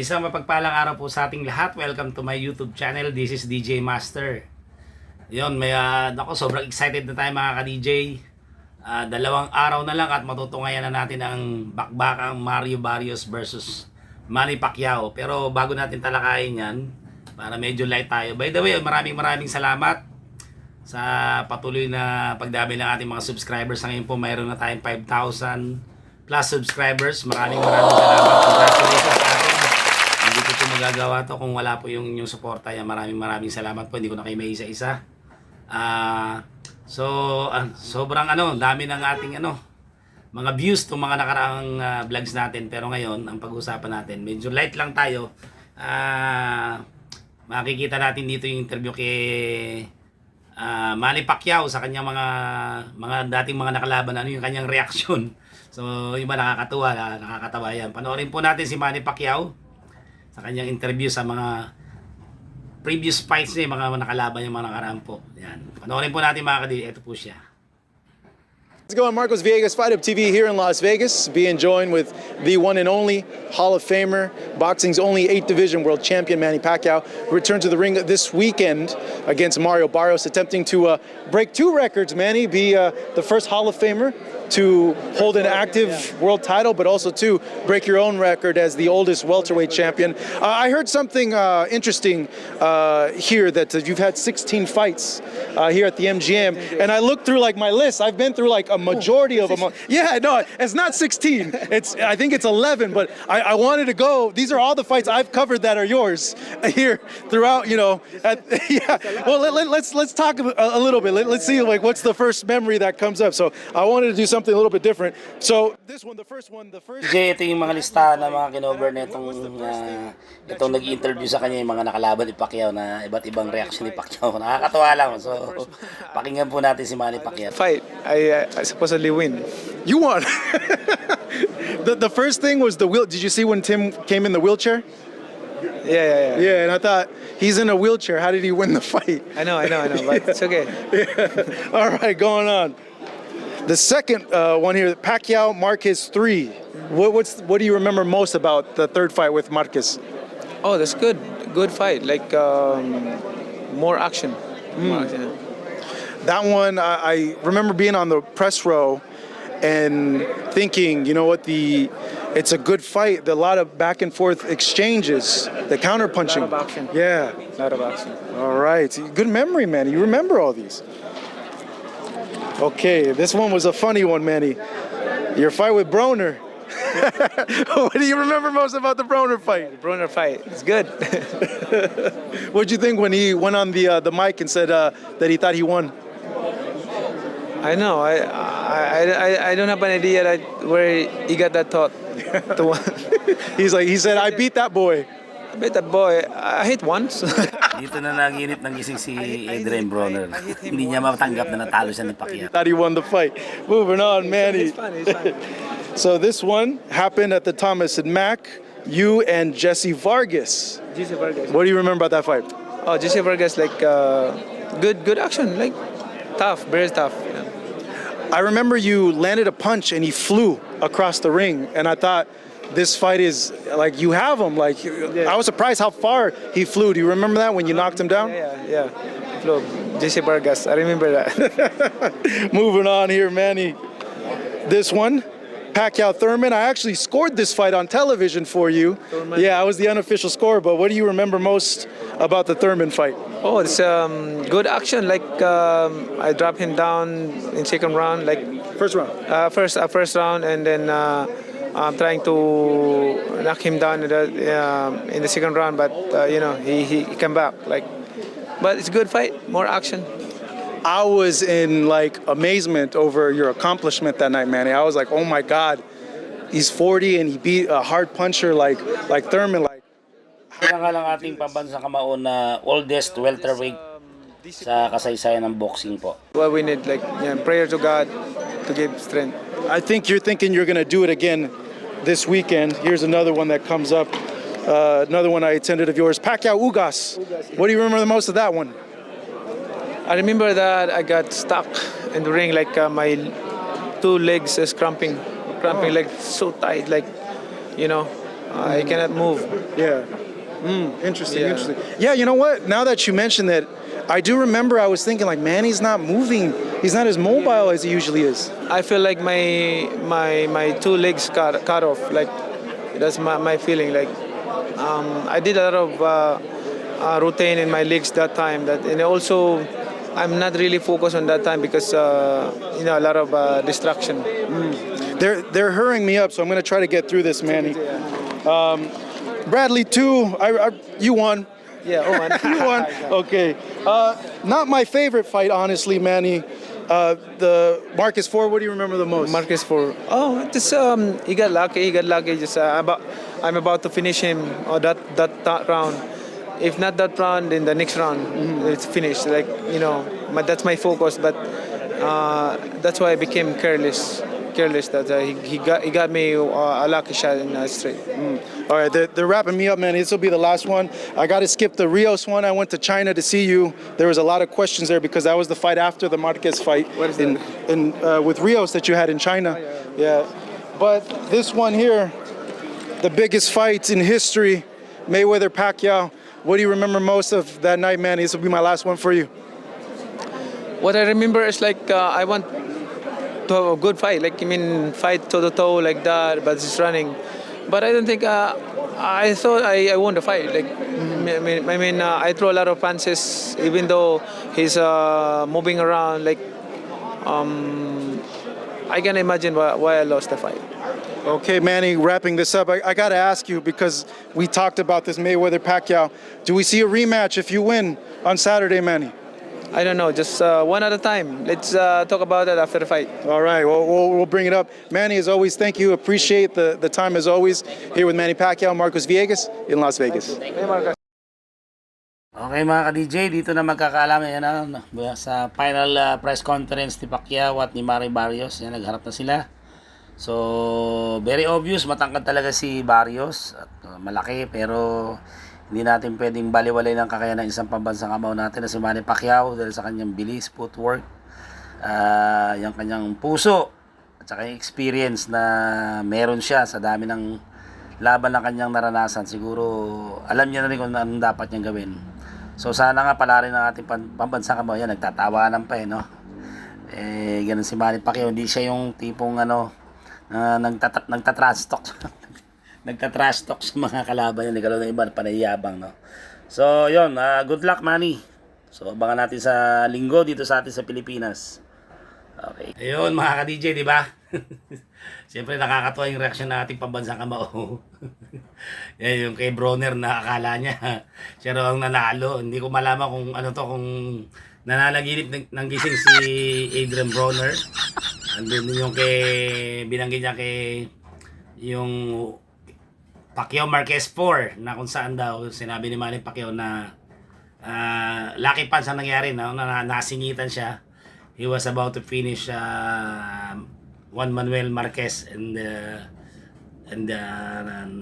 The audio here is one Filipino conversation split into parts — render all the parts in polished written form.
Isang mapagpalang araw po sa ating lahat. Welcome to my YouTube channel. This is DJ Master. Yun, ako, sobrang excited na tayo mga ka-DJ. Dalawang araw na lang at matutungayan na natin ang bakbakang Mario Barrios versus Manny Pacquiao. Pero bago natin talakayin yan, para medyo light tayo. By the way, maraming salamat sa patuloy na pagdami ng ating mga subscribers. Ngayon po, mayroon na tayong 5,000 plus subscribers. Maraming salamat. Congratulations sa atin. Hindi ko ito magagawa to kung wala po yung suporta. Maraming salamat po. Hindi ko na kayo may isa-isa. Sobrang dami ng ating mga views to mga nakaraang vlogs natin. Pero ngayon, ang pag-usapan natin, medyo light lang tayo. Makikita natin dito yung interview kay Manny Pacquiao sa kanyang mga dating mga nakalaban, yung kanyang reaksyon. So, iba nakakatawa yan. Panoorin po natin si Manny Pacquiao sa kanyang interview sa mga previous fights niya, mga nakalaban yung mga nakaraan po. Yan. Panoorin po natin mga kadili. Ito po siya. Let's go on Marcos Villegas Fight Up TV here in Las Vegas, being joined with the one and only Hall of Famer, boxing's only 8th division world champion Manny Pacquiao, who returned to the ring this weekend against Mario Barrios, attempting to break 2 records. Manny, be the first Hall of Famer to hold an active world title, but also to break your own record as the oldest welterweight champion. I heard something interesting here, that you've had 16 fights here at the MGM, and I looked through like my list. I've been through like a majority of them. Yeah, no, it's not 16. I think it's 11, but I wanted to go. These are all the fights I've covered that are yours here throughout, yeah. Well, let's talk a little bit. Let's see like what's the first memory that comes up. So I wanted to do something a little bit different. So this one, the first. DJ, ito yung mga listahan na mga kinover na itong nag-interview sa kanya, yung mga nakalaban ni Pacquiao na iba't ibang reaction ni Pacquiao. Nakakatawa lang. So, pakinggan po natin si Manny Pacquiao. Fight, I supposedly win. You won. The first thing was the wheel. Did you see when Tim came in the wheelchair? Yeah. Yeah, and I thought, he's in a wheelchair. How did he win the fight? I know, but it's okay. Yeah. All right, going on. The second one here, Pacquiao Marquez 3. What do you remember most about the third fight with Marquez? Oh, that's good. Good fight. Like more action. More action. That one, I remember being on the press row and thinking, you know what, it's a good fight. A lot of back and forth exchanges, the counter punching. A lot of action. Yeah. A lot of action. All right. Good memory, Manny. You remember all these. Okay, this one was a funny one, Manny. Your fight with Broner. What do you remember most about the Broner fight? The Broner fight. It's good. What'd you think when he went on the mic and said that he thought he won? I know. I don't have an idea where he got that thought. To win. He said, I beat that boy. I bet that boy. I hit once. Dito na naginip ng gising si Adrian Broner. Hindi niya matanggap na natalo siya ni Pacquiao. Thought he won the fight. Moving on, Manny. It's fun. So this one happened at the Thomas and Mack. You and Jesse Vargas. Jesse Vargas. What do you remember about that fight? Oh, Jesse Vargas, like good action. Like tough, very tough. I remember you landed a punch and he flew across the ring, and I thought this fight is like you have him. Like I was surprised how far he flew. Do you remember that when you knocked him down? Yeah. Flo, Jesse Vargas. I remember that. Moving on here, Manny. This one, Pacquiao Thurman. I actually scored this fight on television for you. Thurman. Yeah, I was the unofficial scorer. But what do you remember most about the Thurman fight? Oh, it's good action. Like I dropped him down in second round. Like First round. first round, and then I'm trying to knock him down in the second round. But he came back. But it's a good fight. More action. I was in like amazement over your accomplishment that night, Manny. I was like, oh my God, he's 40 and he beat a hard puncher like Thurman. Kaya nga lang ating pambansang kamaon na oldest welterweight sa kasaysayan ng boxing po. What we need, prayer to God to give strength. I think you're thinking you're gonna do it again this weekend. Here's another one that comes up. Another one I attended of yours, Pacquiao Ugas. What do you remember the most of that one? I remember that I got stuck in the ring, like my 2 legs is cramping, like so tight, like He cannot move. Yeah. Interesting, Yeah. interesting. Yeah, you know what? Now that you mention that, I do remember I was thinking like, man, he's not moving. He's not as mobile as he usually is. I feel like my two legs cut off. Like that's my feeling. Like I did a lot of routine in my legs that time. And also I'm not really focused on that time because a lot of distraction. They're hurrying me up, so I'm gonna try to get through this, Manny. Bradley 2, you won. Yeah. Oh man. You won. Okay. Not my favorite fight, honestly, Manny. The Marcus 4, what do you remember the most? Marcus for just he got lucky. He got lucky. Just I'm about to finish him or that round. If not that round, then the next round it's finished. Like that's my focus. But that's why I became careless. That he got me a lucky shot in straight. All right, they're wrapping me up, man. This will be the last one. I got to skip the Rios one. I went to China to see you. There was a lot of questions there because that was the fight after the Marquez fight What is that? with Rios that you had in China. Yeah. But this one here, the biggest fight in history, Mayweather-Pacquiao. What do you remember most of that night, man? This will be my last one for you. What I remember is like I want to have a good fight. Like fight toe to toe like that, but it's running. But I don't think I thought I won the fight. Like I throw a lot of punches, even though he's moving around. Like I can imagine why I lost the fight. Okay, Manny, wrapping this up, I got to ask you because we talked about this Mayweather-Pacquiao. Do we see a rematch if you win on Saturday, Manny? I don't know, just one at a time. Let's talk about that after the fight. All right, well, we'll bring it up. Manny, as always, thank you. Appreciate the time as always. Here with Manny Pacquiao, Marcos Villegas in Las Vegas. Hey, Marcus. Okay mga ka-DJ, dito na magkakaalaman yan sa final press conference ni Pacquiao at ni Manny Barrios. Yan, nagharap na sila. So, very obvious, matangkad talaga si Barrios. At, malaki, pero hindi natin pwedeng baliwalay ng kakayanan ng isang pambansang amaw natin na si Manny Pacquiao dahil sa kanyang bilis, footwork, yung kanyang puso, at saka yung experience na meron siya sa dami ng laban na kanyang naranasan. Siguro, alam niya na rin kung anong dapat niyang gawin. So, sana nga pala rin ng ating pambansang amaw. Yan, nagtatawanan pa no? Ganun si Manny Pacquiao. Hindi siya yung tipong nagtatrash talk nagtatrash talk sa mga kalaban niya, nagkaroon ng iba panayabang, no? So yun, good luck Manny. So abangan natin sa linggo dito sa atin sa Pilipinas. Okay, ayun mga ka-DJ, di ba? Siyempre nakakatuwa yung reaksyon ng ating pambansang kamao. Yan yung kay Broner na akala niya siya raw ang nanalo. Hindi ko malaman kung ano to, kung nananaginip ng gising si Adrian Broner. Andun yung binanggit niya kay yung Pacquiao Marquez 4 na kung saan daw sinabi ni Manny Pacquiao na lucky punch ang nangyari, no? Na nasingitan siya. He was about to finish Juan Manuel Marquez in the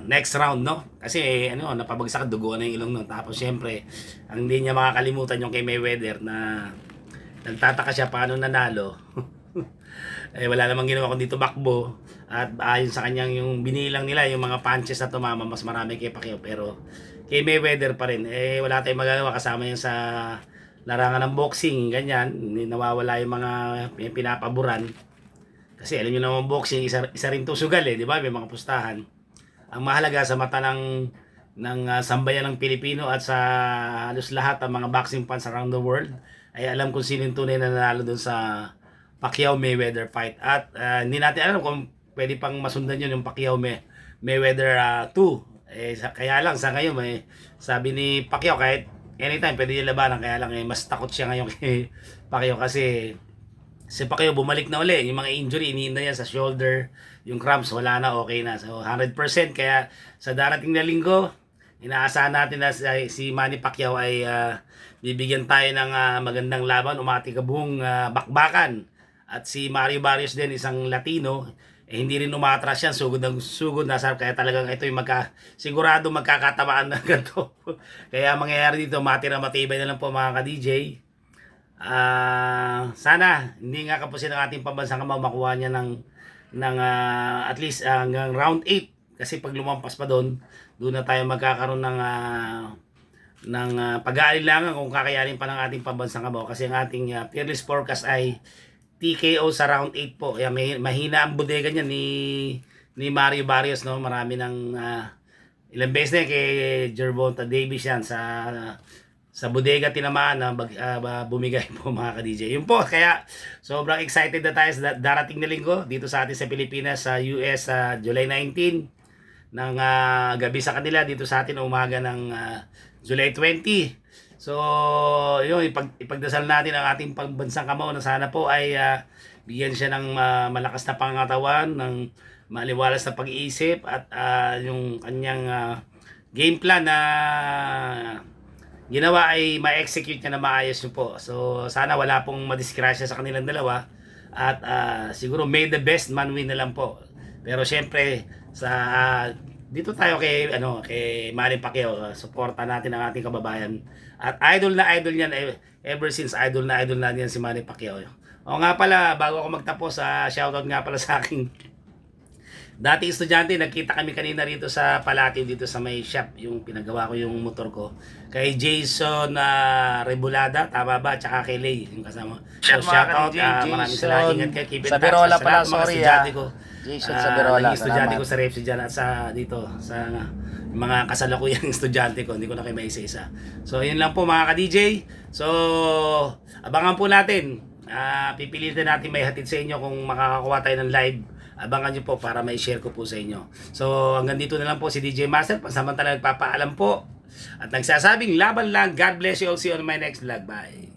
next round, no? Kasi napabagsak, duguan na yung ilong, no? Tapos syempre ang hindi niya makakalimutan yung kay Mayweather na nagtataka siya paano nanalo. Wala namang ginawa kundi tumakbo, at ayon sa kanyang yung binilang nila yung mga punches na tumama, mas marami kay Pacquiao, pero kay Mayweather pa rin. Wala tayong magagawa, kasama yan sa larangan ng boxing, ganyan. Nawawala yung mga pinapaboran. Kasi alam nyo naman boxing, isa rin tusugal di ba? May mga pustahan. Ang mahalaga sa mata ng sambayan ng Pilipino at sa halos lahat ng mga boxing fans around the world ay alam kung sino yung tunay na nanalo dun sa Pacquiao-Mayweather fight. At hindi natin alam kung pwede pang masundan yun yung Pacquiao-Mayweather 2. Kaya lang sa ngayon, sabi ni Pacquiao kahit anytime pwede niya labanan, kaya lang mas takot siya ngayon kay Pacquiao kasi si Pacquiao bumalik na uli. Yung mga injury, iniinda niya sa shoulder, yung cramps, wala na, okay na. So 100%, kaya sa darating na linggo, inaasahan natin na si Manny Pacquiao ay bibigyan tayo ng magandang laban, umatikabong bakbakan. At si Mario Barrios din, isang Latino, hindi rin umatras yan, sugod ng sugod na sarap, kaya talagang ito yung sigurado magkakatamaan na ganito. Kaya mangyayari dito, matira-matibay na lang po mga ka-DJ. Sana hindi nga kapusin ng ating pambansang kamao, makuha niya ng at least hanggang round 8 kasi pag lumampas pa doon na tayo magkakaroon ng pag-aalinlangan kung kakayanin pa ng ating pambansang kabaw, kasi ang ating fearless forecast ay TKO sa round 8 po. Yan, mahina ang bodega niya ni Mario Barrios, no? Marami ng ilang beses na yan kay Gervonta Davis yan sa bodega tinamaan na bumigay po mga ka-DJ. Yun po, kaya sobrang excited na tayo sa darating na linggo dito sa atin sa Pilipinas, sa US, sa July 19 ng gabi sa kanila, dito sa atin umaga ng July 20. So, yun, ipagdasal natin ang ating pambansang kamao na sana po ay bigyan siya ng malakas na pangatawan, ng maliwalas na pag-iisip, at yung kanyang game plan na ginawa ay ma-execute niya na maayos yun po. So, sana wala pong madiskrasya sa kanilang dalawa, at siguro may the best man win na lang po. Pero syempre, dito tayo kay Manny Pacquiao, suporta natin ang ating kababayan. At idol niyan, ever since idol na niyan si Manny Pacquiao. O nga pala, bago ako magtapos, shoutout nga pala sa aking dating estudyante. Nagkita kami kanina rito sa Palatio, dito sa may shop, yung pinagawa ko yung motor ko. Kay Jason Rebulada, tama ba? Tsaka kay Lay, yung kasama. So, shoutout, maraming salamat. Ingat kayo, keep in touch. Sa Birola pala, lahat ng mga sorry, estudyante ko. Jason sa Birola, naging estudyante salamat. ko sa Repsi dyan, at sa dito, sa mga kasalukuyang estudyante ko. Hindi ko na kayo maisa-isa. So, yun lang po mga ka-DJ. So, abangan po natin. Pipilitin natin may hatid sa inyo kung makakakuha tayo ng live. Abangan nyo po para may share ko po sa inyo. So, hanggang dito na lang po si DJ Master. Pansamantala nagpapaalam po. At nagsasabing laban lang. God bless you all. See you on my next vlog. Bye.